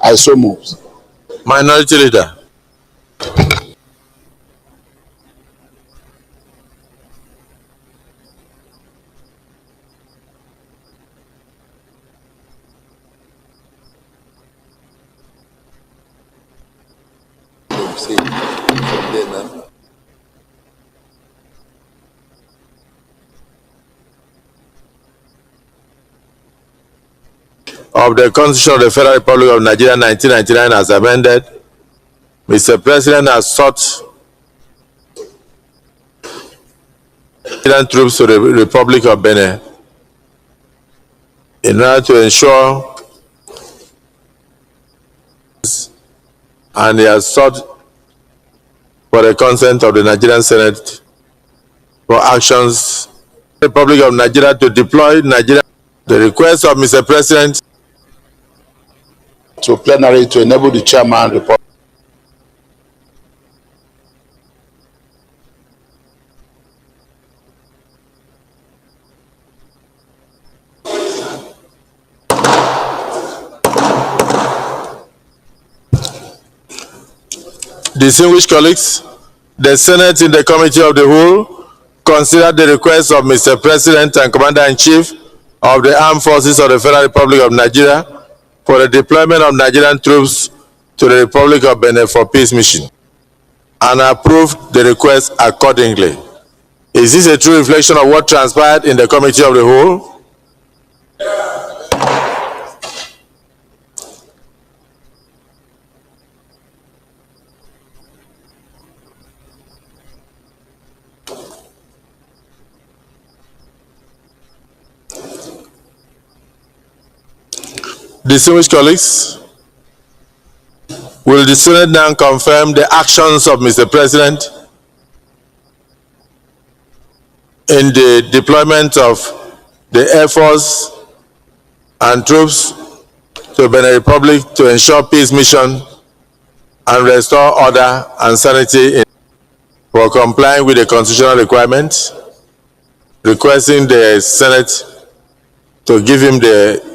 I so move. Minority Leader. Of the Constitution of the Federal Republic of Nigeria 1999 as amended, Mr. President has sought Nigerian troops to the Republic of Benin in order to ensure, and he has sought for the consent of the Nigerian Senate for actions in the Republic of Nigeria to deploy Nigeria. The request of Mr. President to plenary to enable the chairman report. Distinguished colleagues, the Senate in the Committee of the Whole considered the request of Mr. President and Commander-in-Chief of the Armed Forces of the Federal Republic of Nigeria for the deployment of Nigerian troops to the Republic of Benin for peace mission and approved the request accordingly. Is this a true reflection of what transpired in the Committee of the Whole? Distinguished colleagues, will the Senate now confirm the actions of Mr. President in the deployment of the Air Force and troops to Benin Republic to ensure peace mission and restore order and sanity for complying with the constitutional requirements, requesting the Senate to give him the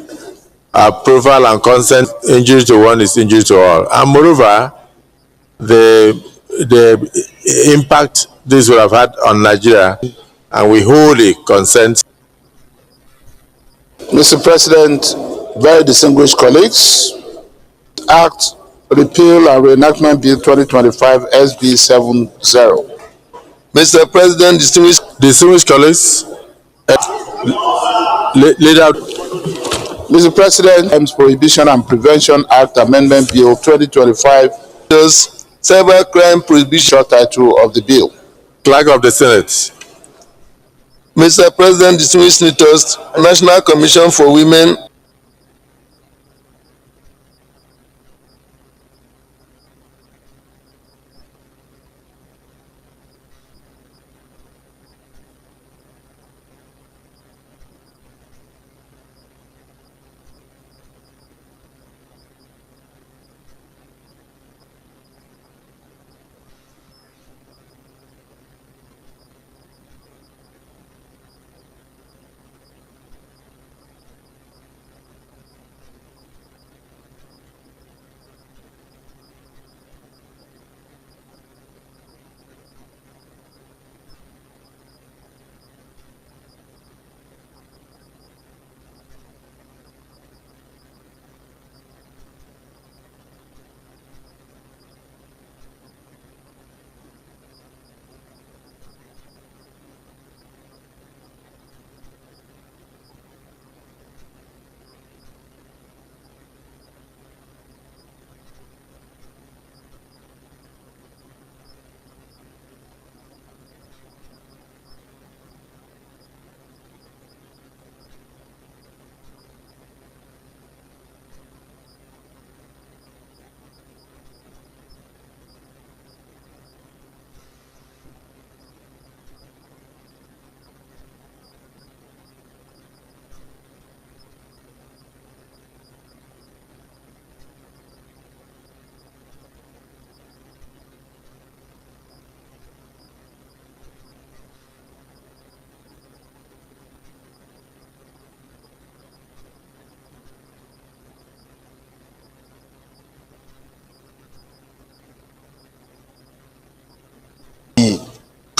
approval and consent. Injury to one is injury to all. And moreover, the impact this would have had on Nigeria, and we wholly consent. Mr. President, very distinguished colleagues, Act Repeal and Reenactment Bill 2025 SB 70. Mr. President, distinguished colleagues, Leader. Mr. President, Prohibition and Prevention Act Amendment Bill 2025, Cybercrime Prohibition, short title of the bill. Clerk of the Senate. Mr. President, distinguished senators, National Commission for Women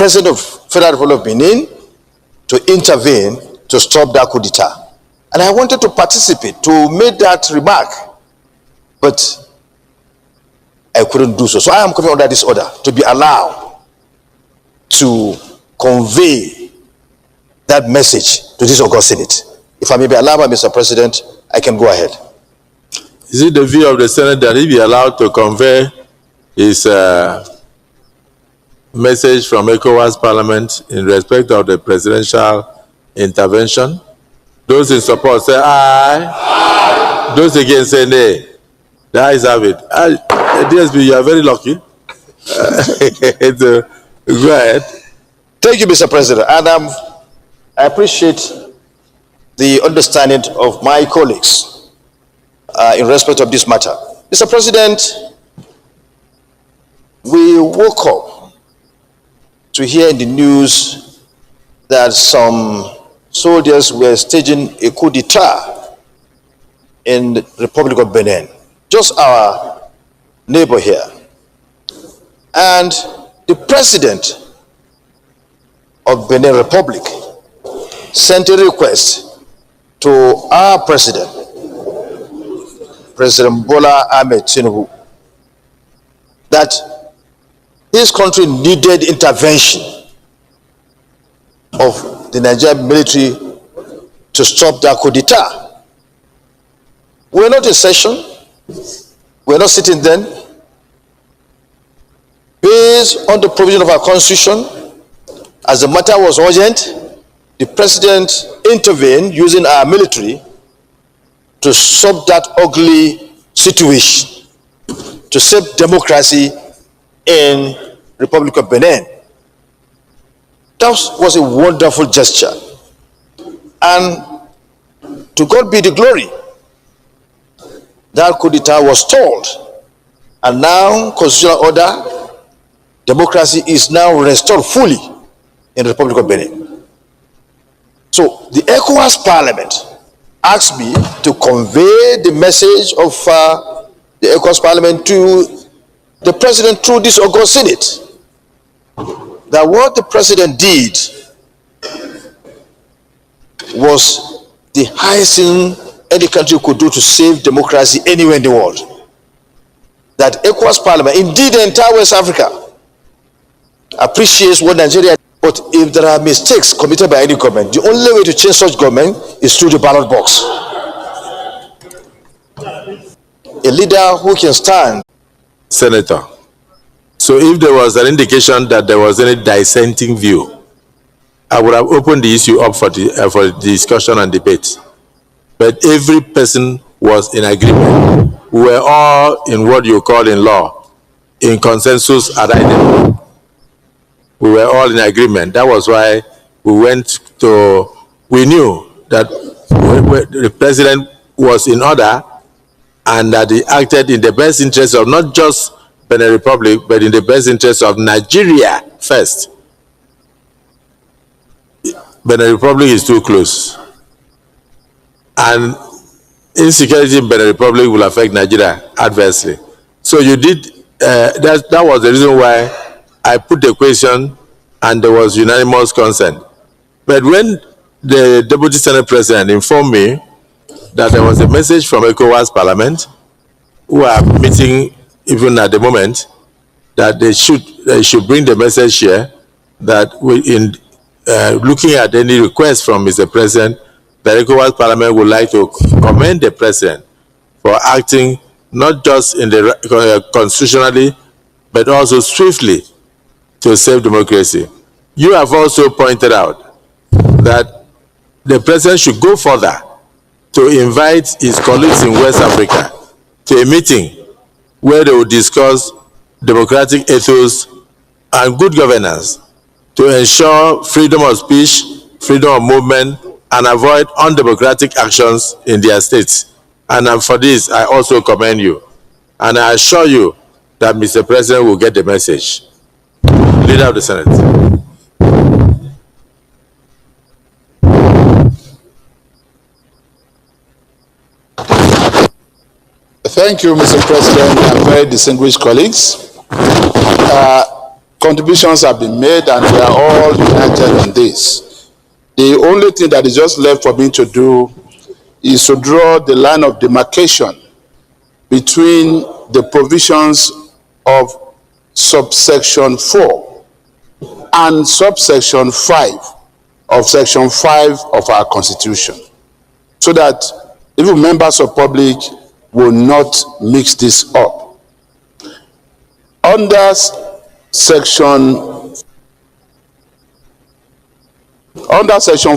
President of Federal Republic of Benin to intervene to stop that coup d'etat. And I wanted to participate, to make that remark, but I couldn't do so. So I am coming under this order to be allowed to convey that message to this August Senate. If I may be allowed by Mr. President, I can go ahead. Is it the view of the Senate that he be allowed to convey his message from Ecowas Parliament in respect of the presidential intervention? Those in support say aye. Aye. Those against say nay. The ayes have it. DSB, you are very lucky. Go ahead. Thank you, Mr. President. And I appreciate the understanding of my colleagues in respect of this matter. Mr. President, we woke up to hear in the news that some soldiers were staging a coup d'etat in the Republic of Benin, just our neighbor here. And the president of Benin Republic sent a request to our president, President Bola Ahmed Tinubu, that his country needed intervention of the Nigerian military to stop that coup d'etat. We're not in session. We're not sitting then. Based on the provision of our constitution, as the matter was urgent, the president intervened using our military to stop that ugly situation, to save democracy in Republic of Benin. That was a wonderful gesture. And to God be the glory. That coup d'etat was stalled. And now, constitutional order, democracy is now restored fully in the Republic of Benin. So the Ecowas Parliament asked me to convey the message of the Ecowas Parliament to the President through this August Senate, that what the President did was the highest thing any country could do to save democracy anywhere in the world. That Ecowas Parliament, indeed the entire West Africa, appreciates what Nigeria. But if there are mistakes committed by any government, the only way to change such government is through the ballot box. A leader who can stand. Senator, so if there was an indication that there was any dissenting view, I would have opened the issue up for the discussion and debate. But every person was in agreement. We were all in what you call in law, in consensus at identity. We were all in agreement. That was why we knew that the president was in order and that he acted in the best interest of not just Benin Republic, but in the best interest of Nigeria first. Benin Republic is too close. And insecurity in Benin Republic will affect Nigeria adversely. So you did, that was the reason why I put the question and there was unanimous consent. But when the Deputy Senate President informed me that there was a message from ECOWAS Parliament, who are meeting even at the moment, that they should bring the message here that in looking at any request from Mr. President, the ECOWAS Parliament would like to commend the President for acting not just in the constitutionally, but also swiftly to save democracy. You have also pointed out that the President should go further to invite his colleagues in West Africa to a meeting where they will discuss democratic ethos and good governance to ensure freedom of speech, freedom of movement, and avoid undemocratic actions in their states. And for this, I also commend you. And I assure you that Mr. President will get the message. Leader of the Senate. Thank you, Mr. President, and very distinguished colleagues. contributions have been made and we are all united in this. The only thing that is just left for me to do is to draw the line of demarcation between the provisions of subsection 4 and subsection 5 of section 5 of our constitution, so that even members of public will not mix this up. Under section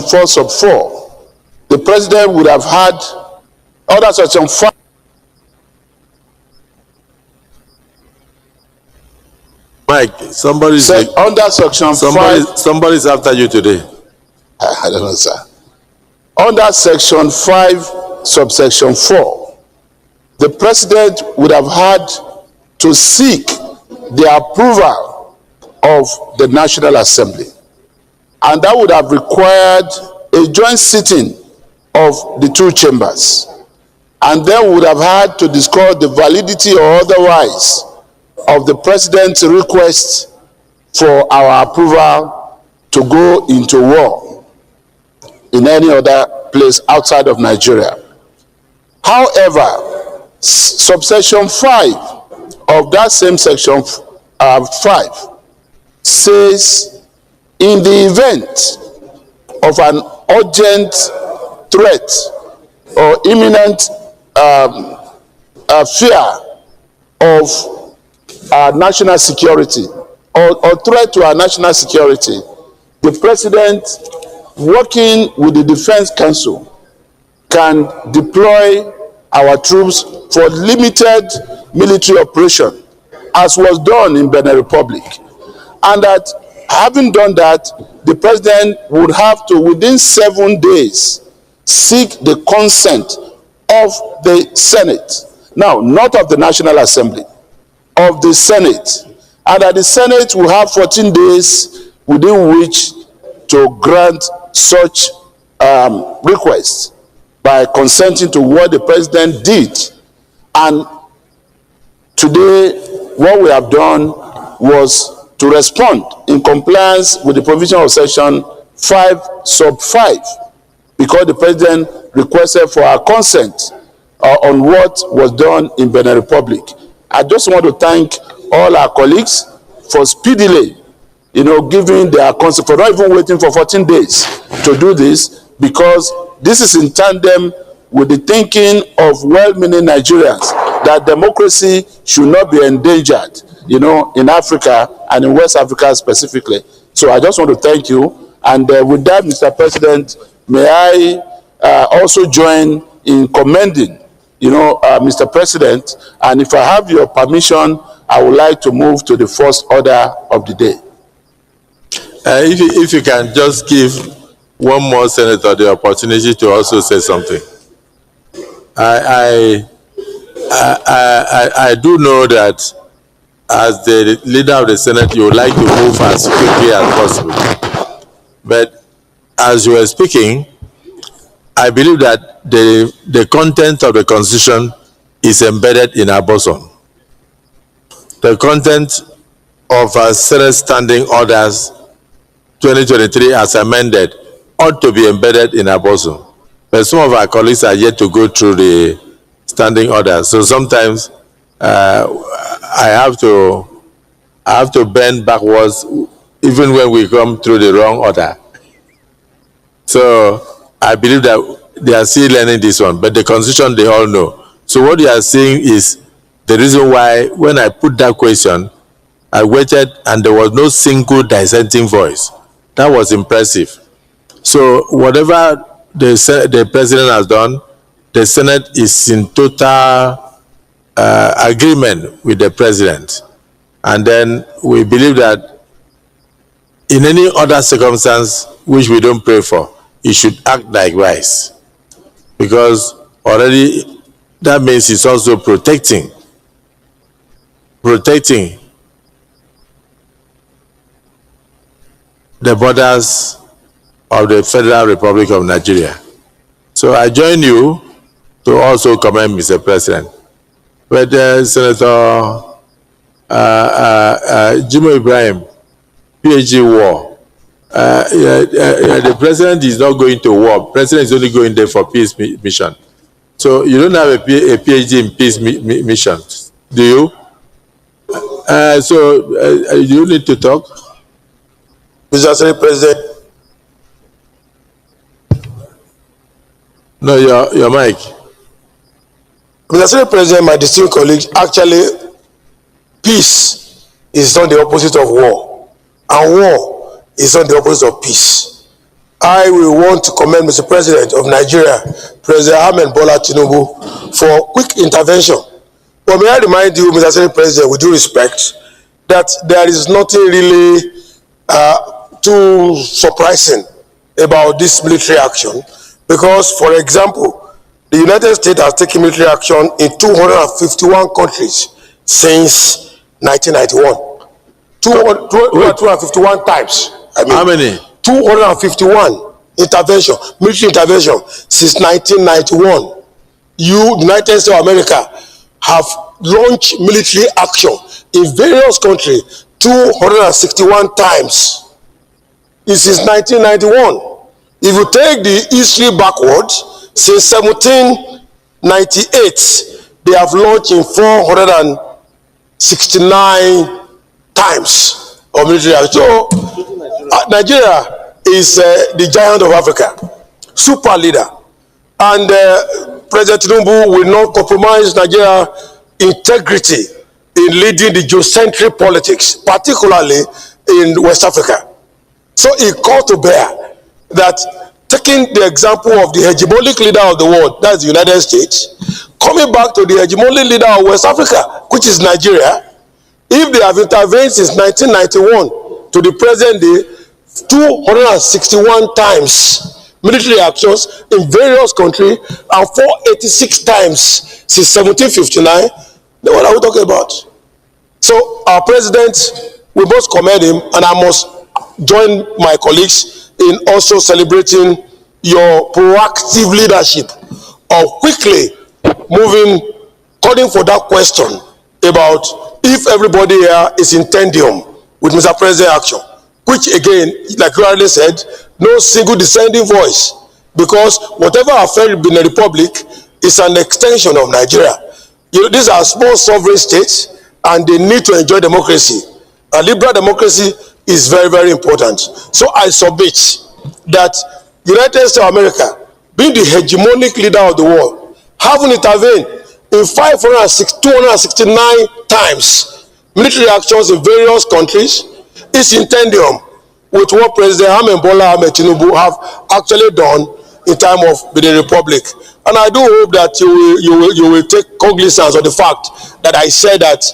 4 sub 4, the president would have had, under section 5, Mike, somebody's under section 5, somebody's after you today. I don't know, sir. Under section 5 subsection 4, the president would have had to seek the approval of the National Assembly, and that would have required a joint sitting of the two chambers, and then would have had to discuss the validity or otherwise of the president's request for our approval to go into war in any other place outside of Nigeria. However, subsection 5 of that same section 5 says, in the event of an urgent threat or imminent fear of our national security or threat to our national security, the president, working with the Defense Council, can deploy our troops for limited military operation, as was done in Benin Republic. And that, having done that, the president would have to, within 7 days, seek the consent of the Senate. Now, not of the National Assembly, of the Senate. And that the Senate will have 14 days within which to grant such requests by consenting to what the president did. And today, what we have done was to respond in compliance with the provision of section 5 sub 5, because the president requested for our consent on what was done in Benin Republic. I just want to thank all our colleagues for speedily, giving their consent, for not even waiting for 14 days to do this, because this is in tandem with the thinking of well-meaning Nigerians that democracy should not be endangered, in Africa and in West Africa specifically. So I just want to thank you. And with that, Mr. President, may I also join in commending, Mr. President, and if I have your permission, I would like to move to the first order of the day. If you can just give one more senator the opportunity to also say something. I do know that as the leader of the Senate, you would like to move as quickly as possible. But as you were speaking, I believe that the content of the Constitution is embedded in our bosom. The content of our Senate Standing Orders 2023 as amended ought to be embedded in our bosom. But some of our colleagues are yet to go through the standing orders. So sometimes I have to bend backwards even when we come through the wrong order. So I believe that they are still learning this one, but the Constitution they all know. So what you are saying is the reason why when I put that question, I waited and there was no single dissenting voice. That was impressive. So whatever the president has done, the Senate is in total agreement with the president. And then we believe that in any other circumstance, which we don't pray for, it should act likewise. Because already that means it's also protecting the borders of the Federal Republic of Nigeria. So I join you to also commend Mr. President. But Senator Jimo Ibrahim, PhD war. The president is not going to war. The president is only going there for peace mission. So you don't have a PhD in peace missions, do you? You need to talk. Mr. Senate President. No, your mic. Mr. Senate President, my distinguished colleagues, actually, peace is not the opposite of war, and war is not the opposite of peace. I will want to commend Mr. President of Nigeria, President Ahmed Bola Tinubu, for quick intervention. But may I remind you, Mr. Senate President, with due respect, that there is nothing really too surprising about this military action, because, for example, the United States has taken military action in 251 countries since 1991. 251 times. How many? 251 military intervention since 1991. United States of America, have launched military action in various countries 261 times. This is 1991. If you take the history backwards, since 1798, they have launched in 469 times of military action. So, Nigeria is the giant of Africa, super leader. And President Tinubu will not compromise Nigeria's integrity in leading the geocentric politics, particularly in West Africa. So he called to bear that, taking the example of the hegemonic leader of the world, that's the United States, coming back to the hegemonic leader of West Africa, which is Nigeria, if they have intervened since 1991 to the present day, 261 times military actions in various countries, and 486 times since 1759, then what are we talking about? So our president, we must commend him, and I must join my colleagues in also celebrating your proactive leadership of quickly calling for that question about if everybody here is in tandem with Mr. President action, which again, like you already said, no single dissenting voice, because whatever affairs in the Republic is an extension of Nigeria. These are small sovereign states, and they need to enjoy democracy. A liberal democracy is very, very important. So I submit that United States of America, being the hegemonic leader of the world, having intervened in 269 times military actions in various countries, is in tandem with what President Ahmed Bola Tinubu have actually done in time of the Republic. And I do hope that you will take cognizance of the fact that I said that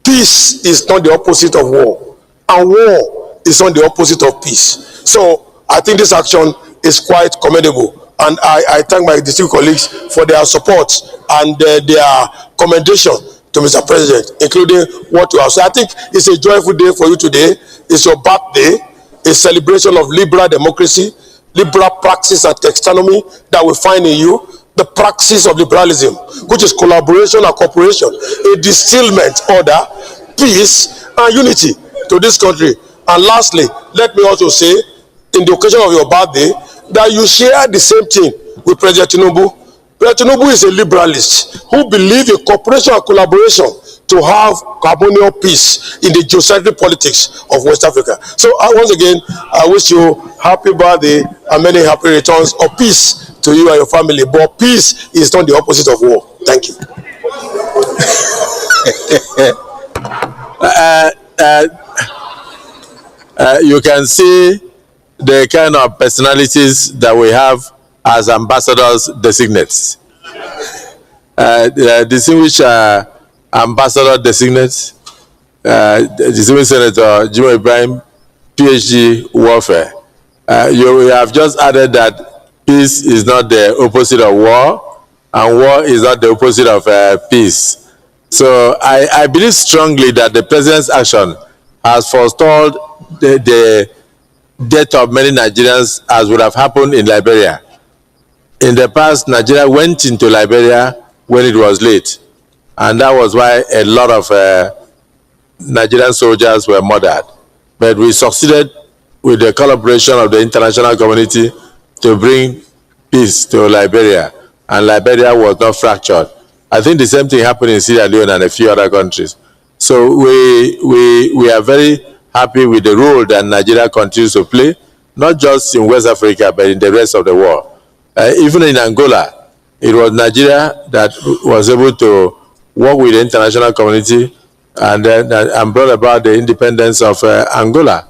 peace is not the opposite of war, and war is not the opposite of peace. So I think this action is quite commendable, and I thank my distinguished colleagues for their support and their commendation to Mr. President, including what you have said. I think it's a joyful day for you today. It's your birthday, a celebration of liberal democracy, liberal praxis and taxonomy that we find in you, the praxis of liberalism, which is collaboration and cooperation, a distillment order, peace and unity to this country. And lastly, let me also say, in the occasion of your birthday, that you share the same thing with President Tinubu. President Tinubu is a liberalist who believes in cooperation and collaboration to have harmonious peace in the geocentric politics of West Africa. So once again, I wish you happy birthday and many happy returns of peace to you and your family. But peace is not the opposite of war. Thank you. You can see the kind of personalities that we have as ambassadors designates. Distinguished ambassador designates, distinguished Senator Jimo Ibrahim, PhD warfare. You have just added that peace is not the opposite of war, and war is not the opposite of peace. So I believe strongly that the president's action has forestalled the death of many Nigerians, as would have happened in Liberia. In the past, Nigeria went into Liberia when it was late, and that was why a lot of Nigerian soldiers were murdered. but we succeeded with the collaboration of the international community to bring peace to Liberia, and Liberia was not fractured. I think the same thing happened in Sierra Leone and a few other countries. So we are very happy with the role that Nigeria continues to play, not just in West Africa, but in the rest of the world. Even in Angola, it was Nigeria that was able to work with the international community and brought about the independence of Angola.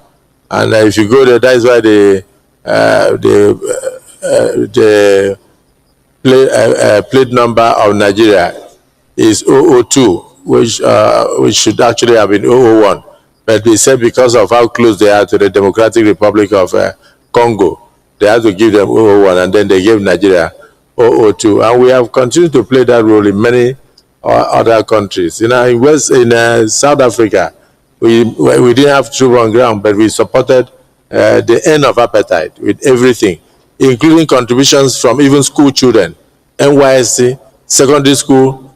And if you go there, that is why the plate number of Nigeria is 002, which should actually have been 001. But they said because of how close they are to the Democratic Republic of Congo, they had to give them 001, and then they gave Nigeria 002. And we have continued to play that role in many other countries. In South Africa, we didn't have troops on ground, but we supported the end of apartheid with everything, including contributions from even school children, NYSC, secondary school,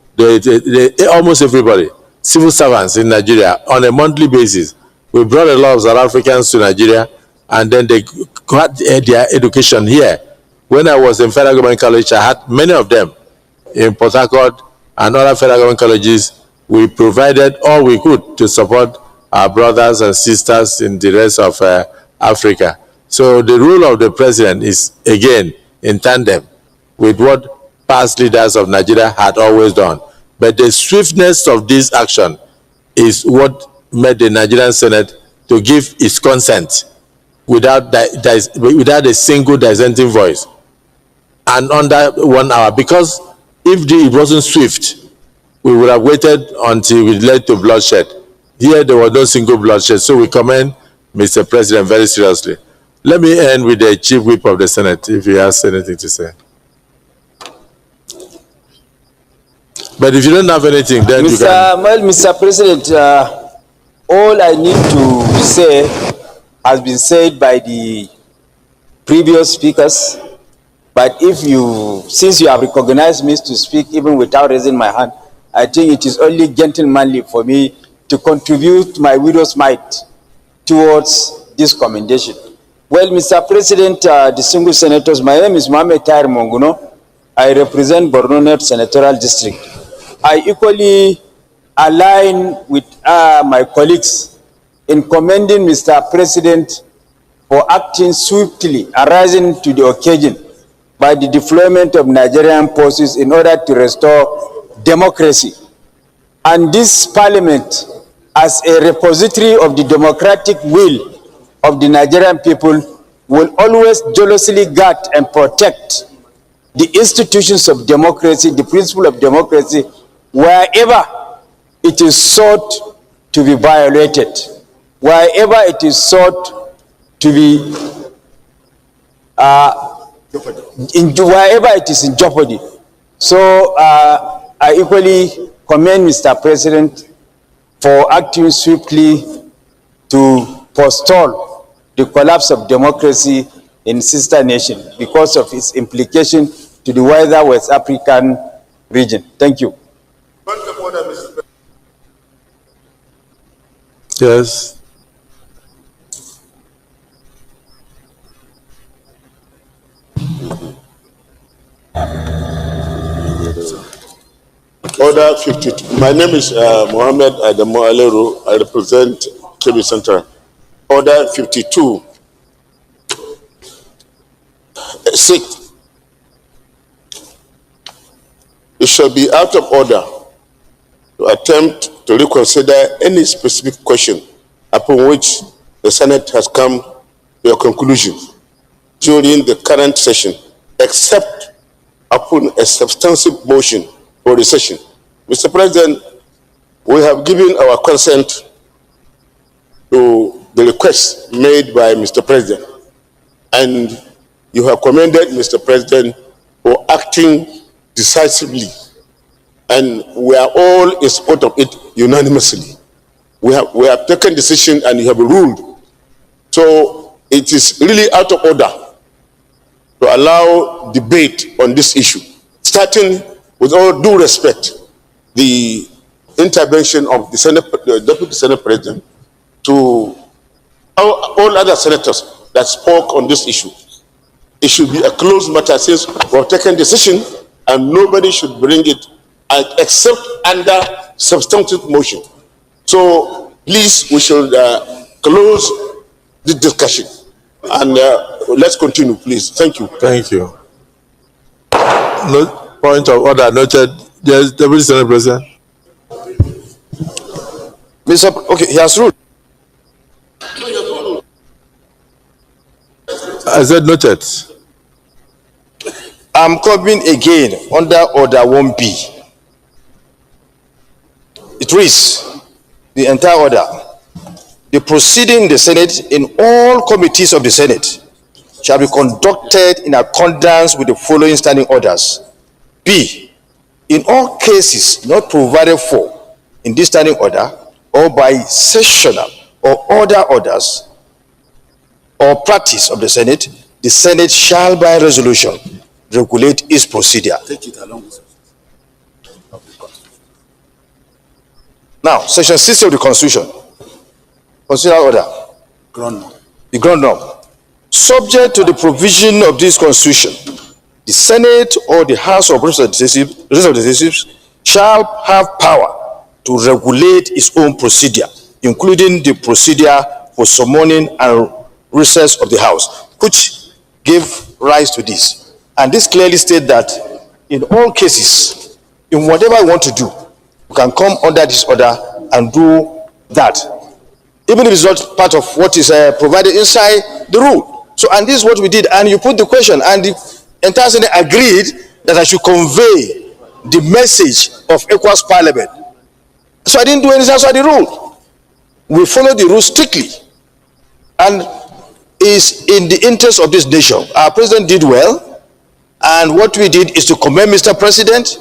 almost everybody, civil servants in Nigeria on a monthly basis. We brought a lot of South Africans to Nigeria, and then they got their education here. When I was in Federal Government College, I had many of them in Port Harcourt and other Federal Government colleges. We provided all we could to support our brothers and sisters in the rest of Africa. So the role of the president is, again, in tandem with what past leaders of Nigeria had always done. But the swiftness of this action is what made the Nigerian Senate to give its consent without a single dissenting voice, and under 1 hour. Because if it wasn't swift, we would have waited until it led to bloodshed. Here, there was no single bloodshed. So we commend Mr. President very seriously. Let me end with the Chief Whip of the Senate, if he has anything to say. But if you don't have anything, then you can... Well, Mr. President, all I need to say has been said by the previous speakers. But since you have recognized me to speak even without raising my hand, I think it is only gentlemanly for me to contribute my widow's mite towards this commendation. Well, Mr. President, distinguished senators, my name is Mohamed Tahir Monguno. I represent Borno North Senatorial District. I equally align with my colleagues in commending Mr. President for acting swiftly, arising to the occasion by the deployment of Nigerian forces in order to restore democracy. And this parliament, as a repository of the democratic will of the Nigerian people, will always jealously guard and protect the institutions of democracy, the principle of democracy, wherever it is sought to be violated, wherever it is sought to be, wherever it is in jeopardy. So I equally commend Mr. President for acting swiftly to forestall the collapse of democracy in sister nation because of its implication to the wider West African region. Thank you. Yes. Order 52. My name is Mohammed Adamu Aleru. I represent Kebbi Central. Order 52. 6. It shall be out of order to attempt to reconsider any specific question upon which the Senate has come to a conclusion during the current session, except upon a substantive motion for the session. Mr. President, we have given our consent to the request made by Mr. President, and you have commended Mr. President for acting decisively, and we are all in support of it unanimously. We have taken decision and you have ruled. So it is really out of order to allow debate on this issue, starting with all due respect, the intervention of the Deputy Senate President to all other senators that spoke on this issue. It should be a closed matter since we have taken decision and nobody should bring it except under substantive motion. So please, we should close the discussion and let's continue, please. Thank you. Thank you. No, point of order noted. Yes, Deputy Senate President. Okay, he has ruled. I said noted. I'm coming again under Order 1B. It reads, the entire order. The proceeding in the Senate in all committees of the Senate shall be conducted in accordance with the following standing orders. B, in all cases not provided for in this standing order or by sessional or other orders or practice of the Senate shall by resolution regulate its procedure. Take it along with now, Section 60 of the Constitution, Constitutional Order, the ground norm. Subject to the provision of this Constitution, the Senate or the House of Representatives shall have power to regulate its own procedure, including the procedure for summoning and recess of the House, which gave rise to this. And this clearly states that in all cases, in whatever you want to do, you can come under this order and do that, even if it's not part of what is provided inside the rule. So, and this is what we did, and you put the question, and the entire Senate agreed that I should convey the message of Ecowas Parliament. So I didn't do anything outside the rule. We followed the rule strictly, and is in the interest of this nation. Our president did well, and what we did is to commend Mr. President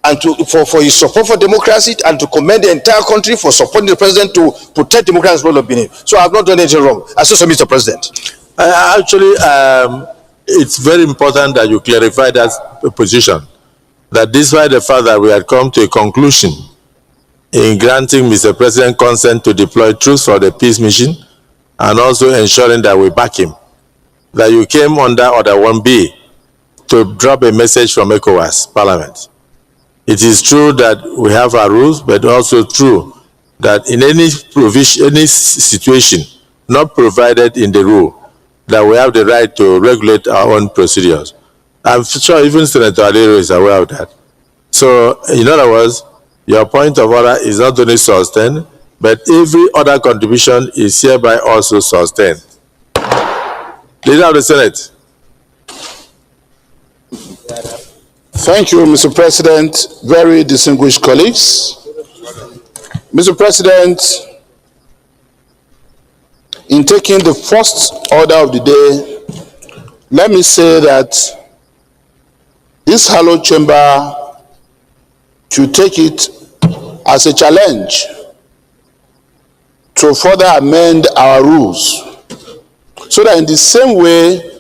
and for his support for democracy, and to commend the entire country for supporting the president to protect democracy role of Benin. So I have not done anything wrong. I say so, Mr. President. Actually, it's very important that you clarify that position. That despite the fact that we had come to a conclusion in granting Mr. President consent to deploy troops for the peace mission and also ensuring that we back him, that you came under Order 1B to drop a message from Ecowas Parliament. It is true that we have our rules, but also true that in any provision, any situation not provided in the rule, that we have the right to regulate our own procedures. I'm sure even Senator Alero is aware of that. So, in other words, your point of order is not only sustained, but every other contribution is hereby also sustained. Leader of the Senate. Thank you, Mr. President. Very distinguished colleagues. Mr. President, in taking the first order of the day, let me say that this hallowed chamber should take it as a challenge to further amend our rules, so that in the same way